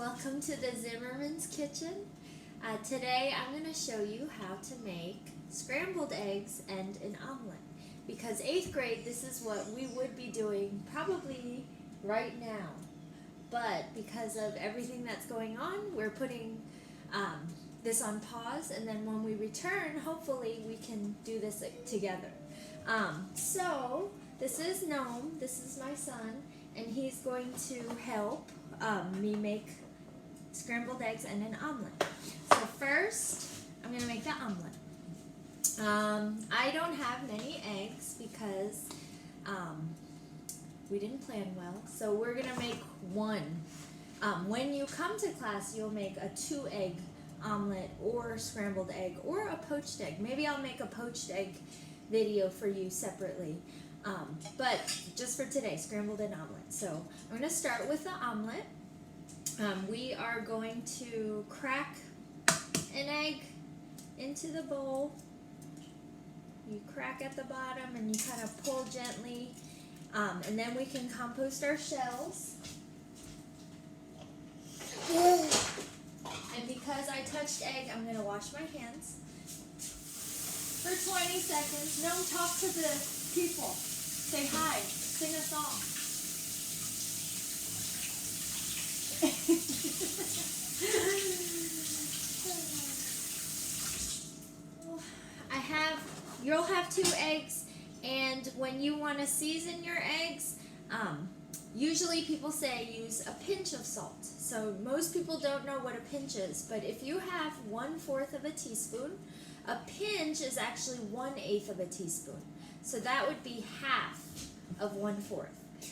welcome to the Zimmerman's Kitchen. Today I'm going to show you how to make scrambled eggs and an omelet. Because 8th grade, this is what we would be doing probably right now. But because of everything that's going on, we're putting this on pause, and then when we return, hopefully we can do this together. So this is Noam, this is my son, and he's going to help me make scrambled eggs and an omelet. So first, I'm going to make the omelet. I don't have many eggs because we didn't plan well, so we're going to make one. When you come to class, you'll make a 2-egg omelet or scrambled egg or a poached egg. Maybe I'll make a poached egg video for you separately. But just for today, scrambled and omelet. So I'm going to start with the omelet. We are going to crack an egg into the bowl. You crack at the bottom and you kind of pull gently, and then we can compost our shells. And because I touched egg, I'm going to wash my hands for 20 seconds. No, talk to the people. Say hi. Sing a song. You'll have 2 eggs, and when you want to season your eggs, usually people say use a pinch of salt. So most people don't know what a pinch is, but if you have 1/4 of a teaspoon, a pinch is actually 1/8 of a teaspoon. So that would be half of 1/4.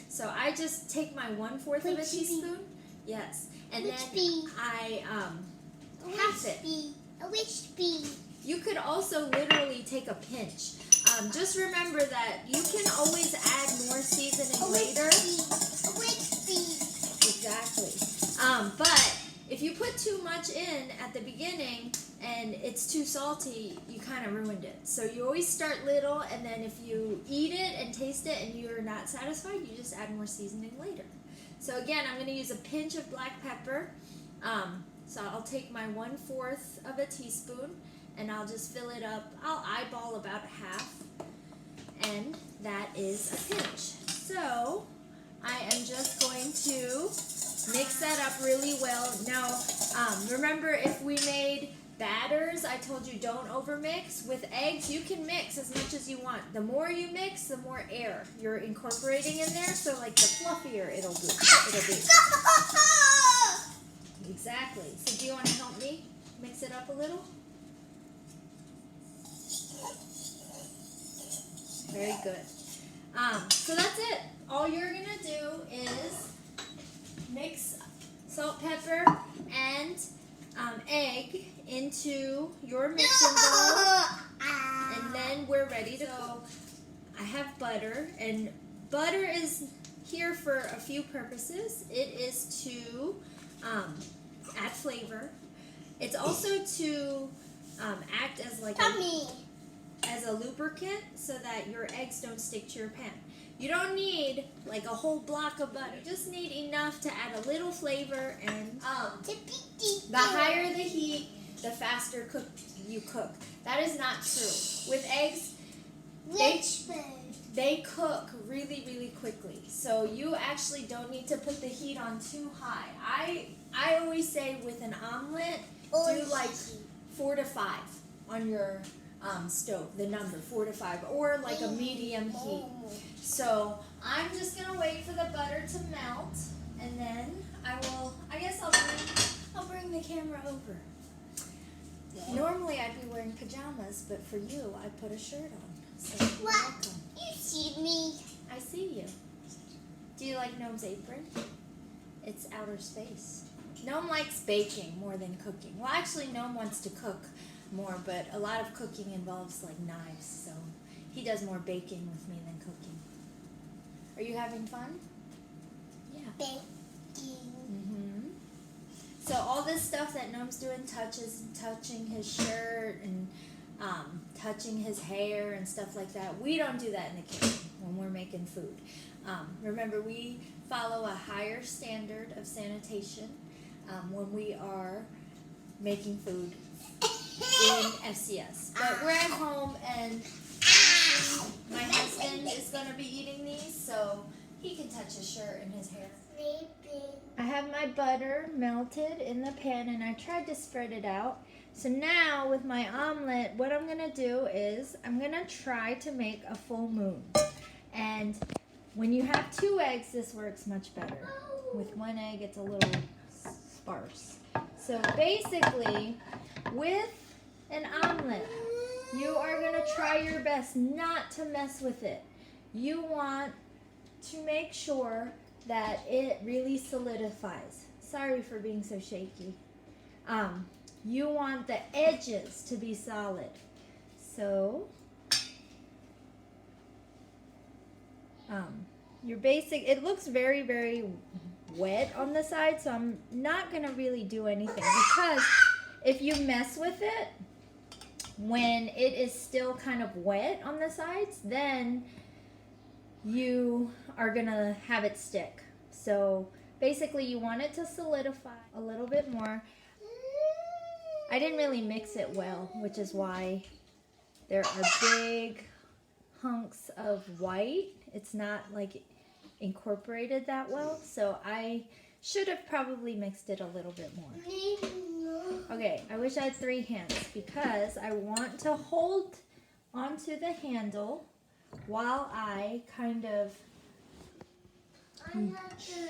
So I just take my 1/4 of a teaspoon, yes, and then I half it. Which bee? You could also literally take a pinch. Just remember that you can always add more seasoning later. Which bee? Exactly. But if you put too much in at the beginning and it's too salty, you kind of ruined it. So you always start little, and then if you eat it and taste it and you're not satisfied, you just add more seasoning later. So again, I'm going to use a pinch of black pepper. So I'll take my 1/4 of a teaspoon, and I'll just fill it up. I'll eyeball about half, and that is a pinch. So I am just going to mix that up really well. Now, remember, if we made batters, I told you don't overmix. With eggs, you can mix as much as you want. The more you mix, the more air you're incorporating in there, so like the fluffier it'll be. Exactly. So do you want to help me mix it up a little? Very good. So that's it. All you're going to do is mix salt, pepper, and egg into your mixing bowl, and then we're ready to go. I have butter, and butter is here for a few purposes. It is to add flavor. It's also to act as like as a lubricant so that your eggs don't stick to your pan. You don't need like a whole block of butter. You just need enough to add a little flavor, and the higher the heat, the faster you cook. That is not true. With eggs, they cook really, really quickly. So you actually don't need to put the heat on too high. I always say with an omelet, do like 4 to 5 on your stove, the number 4 to 5, or like a medium heat. So I'm just gonna wait for the butter to melt, and then I guess I'll bring the camera over. Normally I'd be wearing pajamas, but for you I put a shirt on. So you're welcome. You see me? I see you. Do you like Noam's apron? It's outer space. Noam likes baking more than cooking. Well, actually Noam wants to cook more, but a lot of cooking involves like knives, so he does more baking with me than cooking. Are you having fun? Yeah. Baking. So all this stuff that Noam's doing, touching his shirt and touching his hair and stuff like that, we don't do that in the kitchen when we're making food. Remember, we follow a higher standard of sanitation. when we are making food in FCS. But we're at home, and my husband is going to be eating these, so he can touch his shirt and his hair. I have my butter melted in the pan, and I tried to spread it out. So now with my omelet, what I'm going to do is I'm going to try to make a full moon. And when you have 2 eggs, this works much better. With 1 egg, it's a little sparse. So basically, with an omelet, you are going to try your best not to mess with it. You want to make sure that it really solidifies. Sorry for being so shaky. You want the edges to be solid. So, it looks very, very wet on the side, so I'm not going to really do anything, because if you mess with it when it is still kind of wet on the sides, then you are going to have it stick. So basically you want it to solidify a little bit more. I didn't really mix it well, which is why there are big hunks of white. It's not like incorporated that well, so I should have probably mixed it a little bit more. Okay, I wish I had 3 hands, because I want to hold onto the handle while I kind of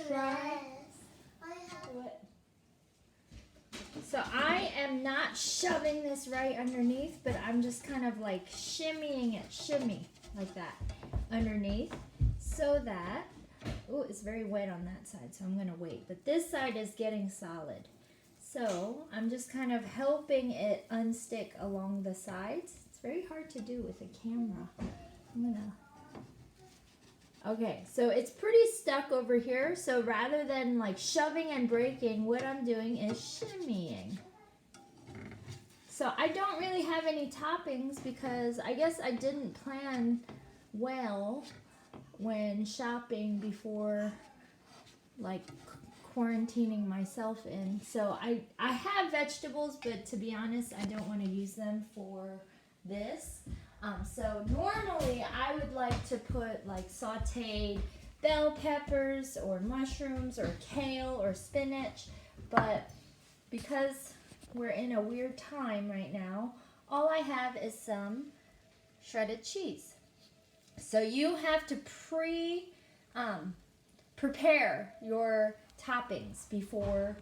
try. What? So I am not shoving this right underneath, but I'm just kind of like shimmying it, shimmy, like that, underneath, so that, oh, it's very wet on that side, so I'm going to wait. But this side is getting solid. So I'm just kind of helping it unstick along the sides. It's very hard to do with a camera. Okay, so it's pretty stuck over here. So rather than like shoving and breaking, what I'm doing is shimmying. So I don't really have any toppings, because I guess I didn't plan well when shopping before, like, quarantining myself in. So I have vegetables, but to be honest, I don't want to use them for this. So normally I would like to put like sauteed bell peppers or mushrooms or kale or spinach, but because we're in a weird time right now, all I have is some shredded cheese. So you have to prepare your toppings before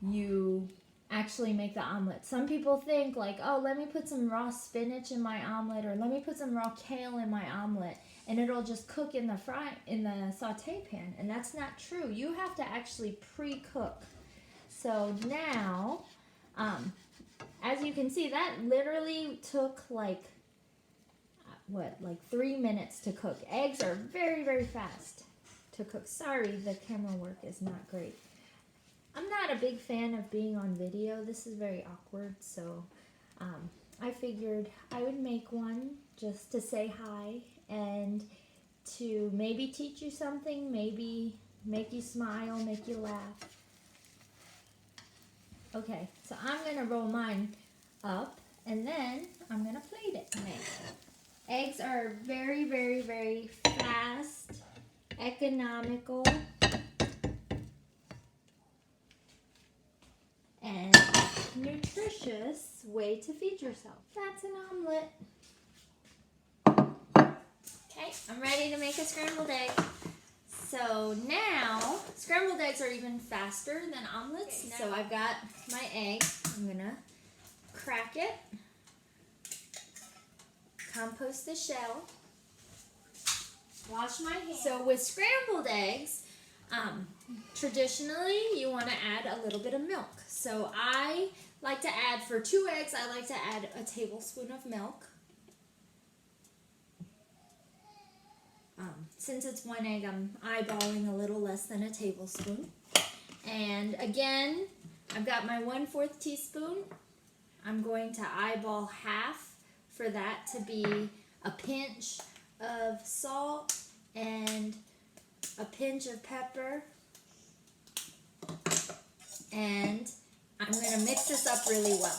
you actually make the omelet. Some people think like, oh, let me put some raw spinach in my omelet, or let me put some raw kale in my omelet, and it'll just cook in the saute pan. And that's not true. You have to actually pre-cook. So now, as you can see, that literally took like 3 minutes to cook. Eggs are very, very fast to cook. Sorry, the camera work is not great. I'm not a big fan of being on video. This is very awkward, so I figured I would make one just to say hi and to maybe teach you something, maybe make you smile, make you laugh. Okay, so I'm going to roll mine up, and then I'm going to plate it. Eggs are very, very, very fast, economical, and nutritious way to feed yourself. That's an omelet. Okay, I'm ready to make a scrambled egg. So now, scrambled eggs are even faster than omelets. Okay, so I've got my egg. I'm gonna crack it, compost the shell, wash my hands. So with scrambled eggs, traditionally you want to add a little bit of milk. So I like to add, for 2 eggs, I like to add a tablespoon of milk. Since it's 1 egg, I'm eyeballing a little less than a tablespoon. And again, I've got my 1/4 teaspoon. I'm going to eyeball half for that to be a pinch of salt and a pinch of pepper. and I'm going to mix this up really well.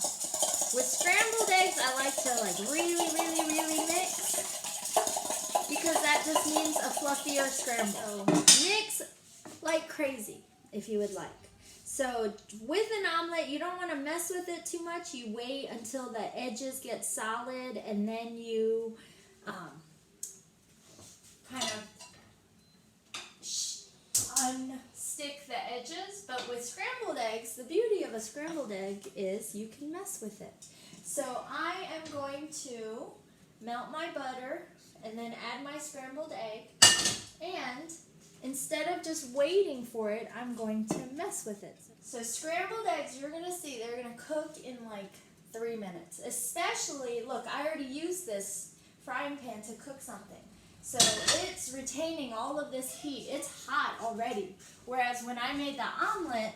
With scrambled eggs, I like to really mix, because that just means a fluffier scramble. So mix like crazy if you would like. So with an omelet, you don't want to mess with it too much. You wait until the edges get solid, and then you kind of unstick the edges. But with scrambled eggs, the beauty of a scrambled egg is you can mess with it. So I am going to melt my butter and then add my scrambled egg, and instead of just waiting for it, I'm going to mess with it. So scrambled eggs, you're going to see, they're going to cook in like 3 minutes. Especially, look, I already used this frying pan to cook something. So it's retaining all of this heat. It's hot already. Whereas when I made the omelet,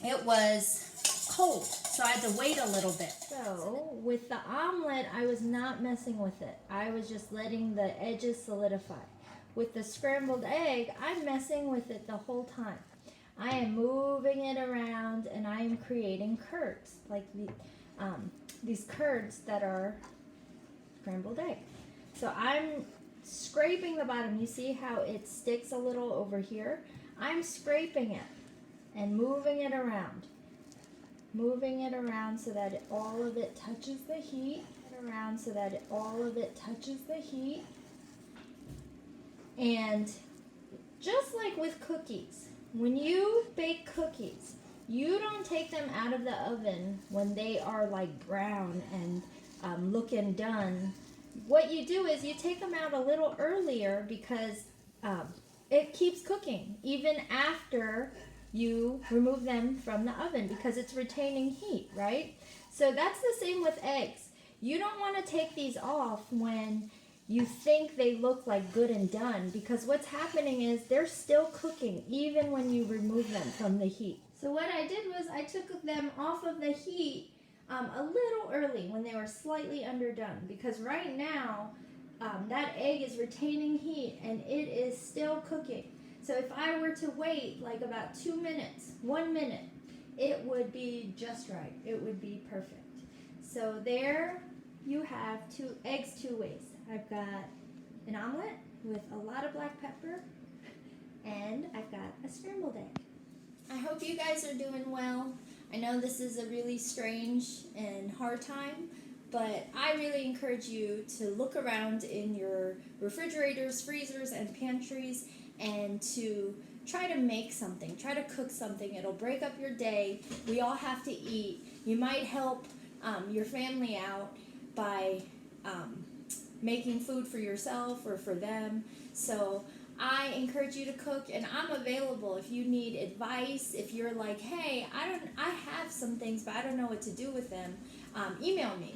it was cold. So I had to wait a little bit. So with the omelet, I was not messing with it. I was just letting the edges solidify. With the scrambled egg, I'm messing with it the whole time. I am moving it around, and I am creating curds, like these curds that are scrambled egg. So I'm scraping the bottom. You see how it sticks a little over here? I'm scraping it and moving it around. Moving it around so that all of it touches the heat. Around so that all of it touches the heat. And just like with cookies, when you bake cookies, you don't take them out of the oven when they are like brown and looking done. What you do is you take them out a little earlier, because it keeps cooking even after you remove them from the oven, because it's retaining heat, right? So that's the same with eggs. You don't want to take these off when you think they look like good and done, because what's happening is they're still cooking even when you remove them from the heat. So what I did was I took them off of the heat a little early when they were slightly underdone, because right now that egg is retaining heat and it is still cooking. So if I were to wait like about 2 minutes, 1 minute, it would be just right. It would be perfect. So there you have eggs two ways. I've got an omelet with a lot of black pepper, and I've got a scrambled egg. I hope you guys are doing well. I know this is a really strange and hard time, but I really encourage you to look around in your refrigerators, freezers, and pantries, and to try to make something. Try to cook something. It'll break up your day. We all have to eat. You might help your family out by making food for yourself or for them. So I encourage you to cook, and I'm available if you need advice. If you're like, hey, I have some things, but I don't know what to do with them, email me,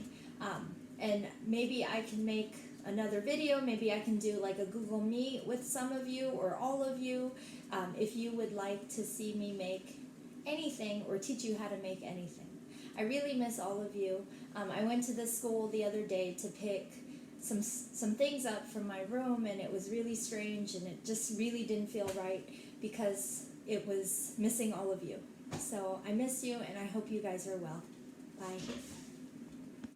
and maybe I can make another video. Maybe I can do like a Google Meet with some of you or all of you, if you would like to see me make anything or teach you how to make anything. I really miss all of you. I went to the school the other day to pick some things up from my room, and it was really strange, and it just really didn't feel right because it was missing all of you. So I miss you, and I hope you guys are well. Bye.